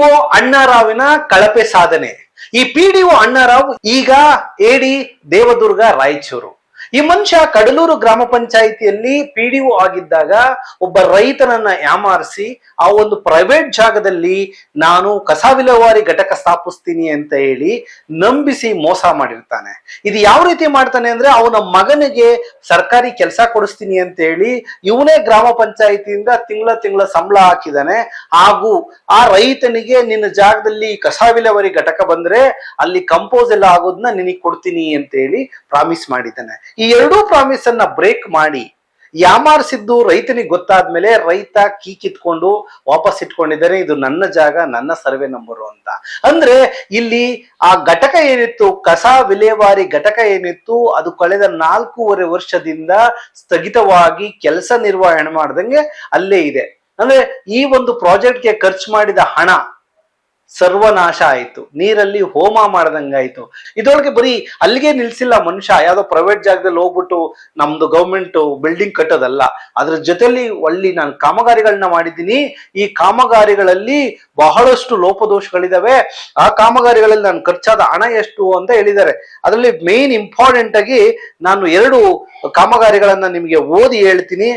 PDO ಅಣ್ಣಾರಾವಿನ ಕಳಪೆ ಸಾಧನೆ. ಈ ಪಿಡಿಒ ಅಣ್ಣಾರಾವ್ ಈಗ ಎಡಿ ದೇವದುರ್ಗ ರಾಯಚೂರು. ಈ ಮನುಷ್ಯ ಕಡಲೂರು ಗ್ರಾಮ ಪಂಚಾಯಿತಿಯಲ್ಲಿ ಪಿಡಿಒ ಆಗಿದ್ದಾಗ ಒಬ್ಬ ರೈತನನ್ನ ಯಾಮಾರಿಸಿ ಆ ಒಂದು ಪ್ರೈವೇಟ್ ಜಾಗದಲ್ಲಿ ನಾನು ಕಸ ವಿಲೇವಾರಿ ಘಟಕ ಸ್ಥಾಪಿಸ್ತೀನಿ ಅಂತ ಹೇಳಿ ನಂಬಿಸಿ ಮೋಸ ಮಾಡಿರ್ತಾನೆ. ಇದು ಯಾವ ರೀತಿ ಮಾಡ್ತಾನೆ ಅಂದ್ರೆ, ಅವನ ಮಗನಿಗೆ ಸರ್ಕಾರಿ ಕೆಲಸ ಕೊಡಿಸ್ತೀನಿ ಅಂತ ಹೇಳಿ ಇವನೇ ಗ್ರಾಮ ಪಂಚಾಯಿತಿಯಿಂದ ತಿಂಗಳ ಸಂಬಳ ಹಾಕಿದಾನೆ. ಹಾಗೂ ಆ ರೈತನಿಗೆ ನಿನ್ನ ಜಾಗದಲ್ಲಿ ಕಸ ವಿಲೇವಾರಿ ಘಟಕ ಬಂದ್ರೆ ಅಲ್ಲಿ ಕಂಪೋಸ್ ಎಲ್ಲ ಆಗೋದನ್ನ ನಿನಗೆ ಕೊಡ್ತೀನಿ ಅಂತ ಹೇಳಿ ಪ್ರಾಮಿಸ್ ಮಾಡಿದ್ದಾನೆ. ಈ ಎರಡೂ ಪ್ರಾಮಿಸ್ ಅನ್ನ ಬ್ರೇಕ್ ಮಾಡಿ ಯಾಮಾರಿಸಿದ್ದು ರೈತನಿಗೆ ಗೊತ್ತಾದ್ಮೇಲೆ ರೈತ ಕೀ ಕಿತ್ಕೊಂಡು ವಾಪಸ್ ಇಟ್ಕೊಂಡಿದ್ದಾರೆ. ಇದು ನನ್ನ ಜಾಗ, ನನ್ನ ಸರ್ವೆ ನಂಬರು ಅಂತ. ಅಂದ್ರೆ ಇಲ್ಲಿ ಆ ಘಟಕ ಏನಿತ್ತು, ಕಸ ವಿಲೇವಾರಿ ಘಟಕ ಏನಿತ್ತು, ಅದು ಕಳೆದ 4.5 ವರ್ಷದಿಂದ ಸ್ಥಗಿತವಾಗಿ ಕೆಲಸ ನಿರ್ವಹಣೆ ಮಾಡ್ದಂಗೆ ಅಲ್ಲೇ ಇದೆ. ಅಂದ್ರೆ ಈ ಒಂದು ಪ್ರಾಜೆಕ್ಟ್ಗೆ ಖರ್ಚು ಮಾಡಿದ ಹಣ ಸರ್ವನಾಶ ಆಯ್ತು, ನೀರಲ್ಲಿ ಹೋಮ ಮಾಡ್ದಂಗಾಯ್ತು. ಇದ್ರೊಳಗೆ ಬರೀ ಅಲ್ಲಿಗೆ ನಿಲ್ಸಿಲ್ಲ ಮನುಷ್ಯ, ಯಾವ್ದೋ ಪ್ರೈವೇಟ್ ಜಾಗದಲ್ಲಿ ಹೋಗ್ಬಿಟ್ಟು ನಮ್ದು ಗೌರ್ಮೆಂಟ್ ಬಿಲ್ಡಿಂಗ್ ಕಟ್ಟೋದಲ್ಲ, ಅದ್ರ ಜೊತೆಲಿ ಒಳ್ಳಿ ನಾನು ಕಾಮಗಾರಿಗಳನ್ನ ಮಾಡಿದ್ದೀನಿ. ಈ ಕಾಮಗಾರಿಗಳಲ್ಲಿ ಬಹಳಷ್ಟು ಲೋಪದೋಷಗಳಿದಾವೆ. ಆ ಕಾಮಗಾರಿಗಳಲ್ಲಿ ನಾನು ಖರ್ಚಾದ ಹಣ ಎಷ್ಟು ಅಂತ ಹೇಳಿದ್ದಾರೆ. ಅದರಲ್ಲಿ ಮೇನ್ ಇಂಪಾರ್ಟೆಂಟ್ ಆಗಿ ನಾನು 2 ಕಾಮಗಾರಿಗಳನ್ನ ನಿಮಗೆ ಓದಿ ಹೇಳ್ತೀನಿ.